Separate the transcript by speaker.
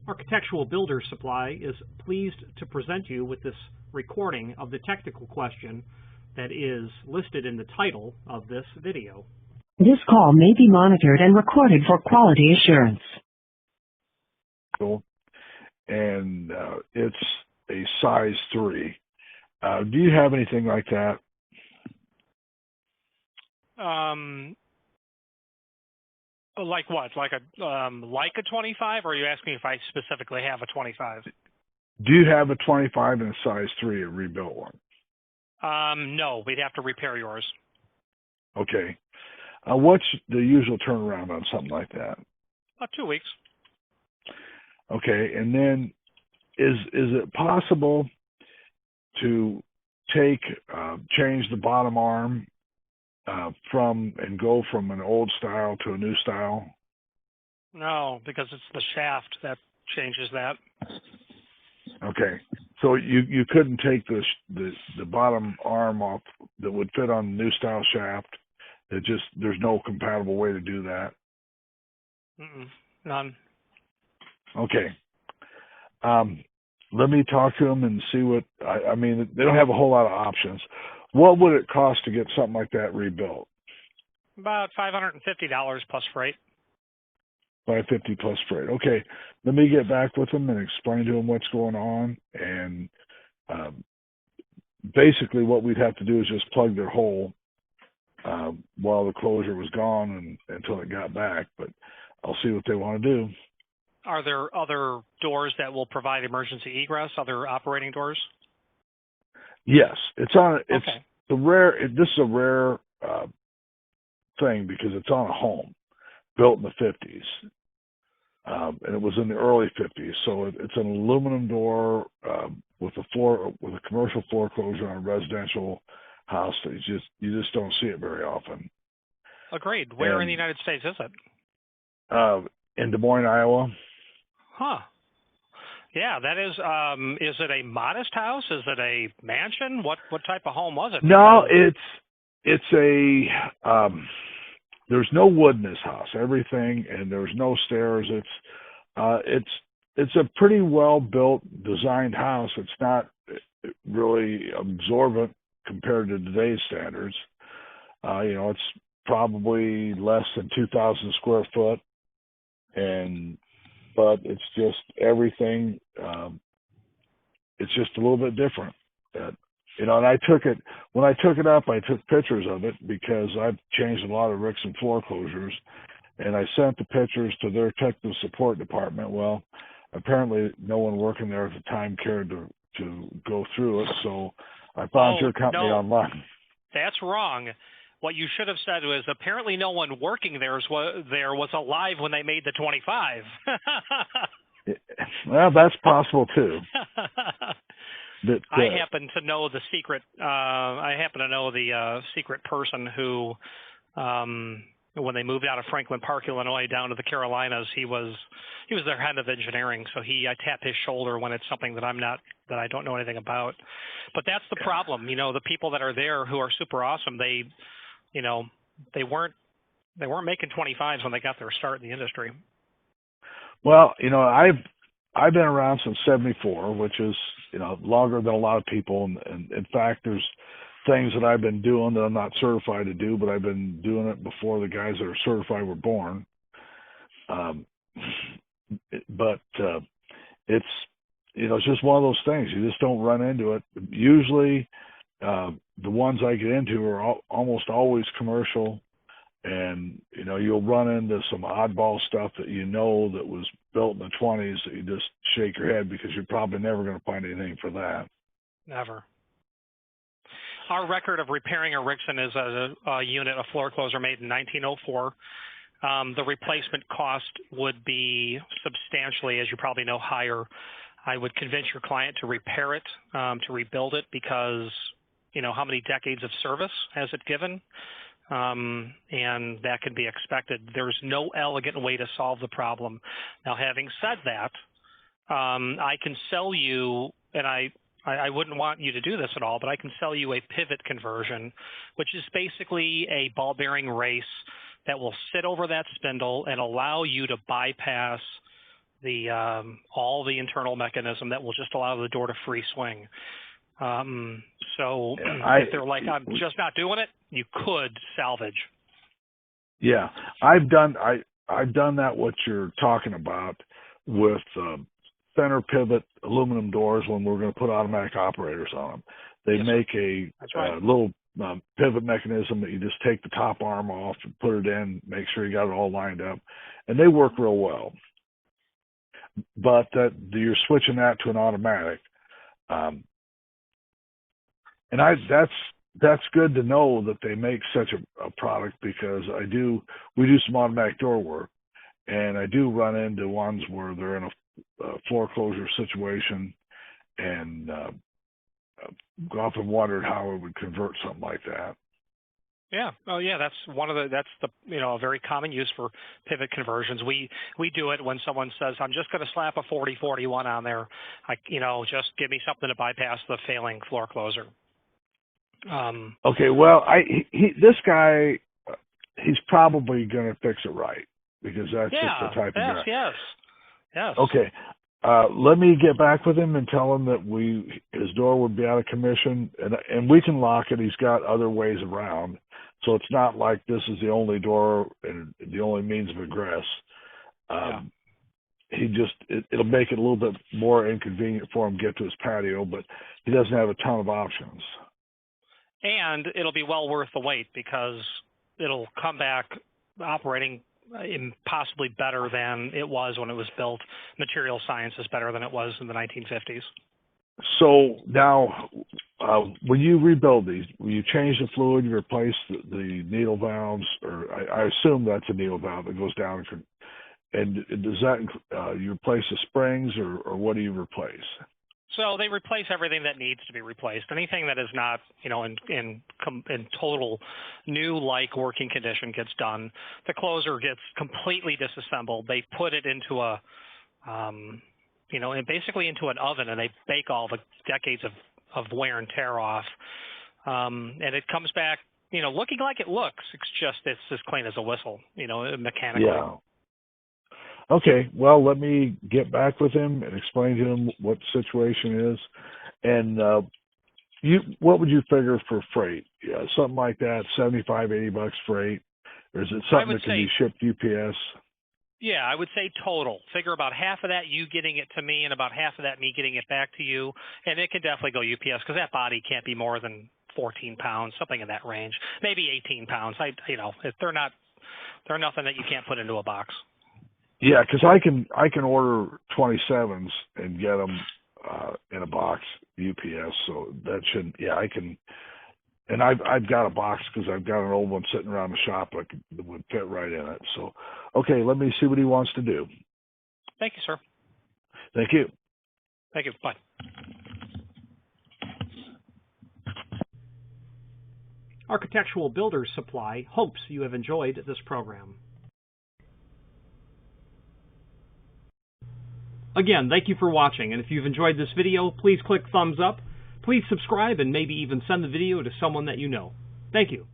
Speaker 1: Architectural Builder Supply is pleased to present you with this recording of the technical question that is listed in the title of this video.
Speaker 2: This call may be monitored and recorded for quality assurance.
Speaker 3: And it's a size 3. Do you have anything like that?
Speaker 1: Like what? Like a 25, or are you asking if I specifically have a 25?
Speaker 3: Do you have a 25 and a size 3, a rebuilt one?
Speaker 1: No, we'd have to repair yours.
Speaker 3: Okay. What's the usual turnaround on something like that?
Speaker 1: About 2 weeks.
Speaker 3: Okay, and then is it possible to change the bottom arm go from an old style to a new style?
Speaker 1: No, because it's the shaft that changes that.
Speaker 3: Okay, so you couldn't take the bottom arm off that would fit on the new style shaft. There's no compatible way to do that.
Speaker 1: None.
Speaker 3: Okay. Let me talk to them and see what I mean. They don't have a whole lot of options. What would it cost to get something like that rebuilt?
Speaker 1: About $550 plus freight.
Speaker 3: $550 plus freight. Okay. Let me get back with them and explain to them what's going on. And basically, what we'd have to do is just plug their hole while the closure was gone and until it got back. But I'll see what they want to do.
Speaker 1: Are there other doors that will provide emergency egress? Other operating doors?
Speaker 3: Yes, this is a rare thing because it's on a home built in the 50s, and it was in the early 50s. So it's an aluminum door with a commercial floor closure on a residential house that you just don't see it very often.
Speaker 1: Agreed. Where in the United States is it?
Speaker 3: In Des Moines, Iowa.
Speaker 1: Huh. Yeah, that is it a modest house? Is it a mansion? What type of home was it?
Speaker 3: No, it's a there's no wood in this house. Everything, and there's no stairs. It's a pretty well built, designed house. It's not really absorbent compared to today's standards. It's probably less than 2,000 square foot, but it's just everything. It's just a little bit different. And I took it, when I took it up, I took pictures of it because I've changed a lot of Rixson floor closures, and I sent the pictures to their technical support department. Well, apparently no one working there at the time cared to go through it, so I found your company online.
Speaker 1: That's wrong. What you should have said was apparently no one working there was alive when they made the 25.
Speaker 3: Well, that's possible too.
Speaker 1: I happen to know the secret. I happen to know the secret person who, when they moved out of Franklin Park, Illinois, down to the Carolinas, he was their head of engineering. So I tap his shoulder when it's something that I don't know anything about. But that's the problem. The people that are there who are super awesome, they weren't making 25s when they got their start in the industry.
Speaker 3: Well, I've been around since '74, which is longer than a lot of people. And in fact, there's things that I've been doing that I'm not certified to do, but I've been doing it before the guys that are certified were born. But it's just one of those things. You just don't run into it. Usually, the ones I get into are almost always commercial, and you'll run into some oddball stuff that that was built in the 20s that you just shake your head because you're probably never going to find anything for that.
Speaker 1: Never. Our record of repairing a Rixson is a unit, a floor closer made in 1904. The replacement cost would be substantially, as you probably know, higher. I would convince your client to repair it, to rebuild it, because how many decades of service has it given? And that can be expected. There's no elegant way to solve the problem. Now, having said that, I can sell you, and I wouldn't want you to do this at all, but I can sell you a pivot conversion, which is basically a ball bearing race that will sit over that spindle and allow you to bypass all the internal mechanism that will just allow the door to free swing. So if they're like, I'm just not doing it, you could salvage.
Speaker 3: Yeah, I've done that. What you're talking about with center pivot aluminum doors when we're going to put automatic operators on them. They make a little pivot mechanism that you just take the top arm off and put it in, make sure you got it all lined up, and they work real well. But you're switching that to an automatic, and that's good to know that they make such a product, because we do some automatic door work, and I do run into ones where they're in a floor closure situation, and go off and wondered how it would convert something like that.
Speaker 1: Yeah. Oh, yeah. That's a very common use for pivot conversions. We do it when someone says, "I'm just going to slap a 4041 on there. Just give me something to bypass the failing floor closer."
Speaker 3: Okay. Well, this guy, he's probably going to fix it right, because that's just the type of guy.
Speaker 1: Yes.
Speaker 3: Okay. Let me get back with him and tell him that his door would be out of commission, and we can lock it. He's got other ways around, so it's not like this is the only door and the only means of egress. It'll make it a little bit more inconvenient for him to get to his patio, but he doesn't have a ton of options.
Speaker 1: And it'll be well worth the wait, because it'll come back operating possibly better than it was when it was built. Material science is better than it was in the 1950s.
Speaker 3: So now, when you rebuild these, when you change the fluid, you replace the needle valves, or I assume that's a needle valve that goes down, and does that you replace the springs, or what do you replace?
Speaker 1: So they replace everything that needs to be replaced. Anything that is not, in total new like working condition gets done. The closer gets completely disassembled. They put it into basically into an oven, and they bake all the decades of wear and tear off. And it comes back, looking like it looks. It's as clean as a whistle, mechanically.
Speaker 3: Yeah. Okay, well, let me get back with him and explain to him what the situation is. And what would you figure for freight? Yeah, something like that, $75, $80 freight? Or is it something that can be shipped UPS?
Speaker 1: Yeah, I would say total. Figure about half of that you getting it to me, and about half of that me getting it back to you. And it can definitely go UPS, because that body can't be more than 14 pounds, something in that range. Maybe 18 pounds. They're nothing that you can't put into a box.
Speaker 3: Yeah, because I can order 27s and get them in a box UPS, so that shouldn't. Yeah, I can, and I've got a box because I've got an old one sitting around the shop that would fit right in it. So, okay, let me see what he wants to do.
Speaker 1: Thank you, sir.
Speaker 3: Thank you.
Speaker 1: Thank you. Bye.
Speaker 4: Architectural Builders Supply hopes you have enjoyed this program. Again, thank you for watching, and if you've enjoyed this video, please click thumbs up, please subscribe, and maybe even send the video to someone that you know. Thank you.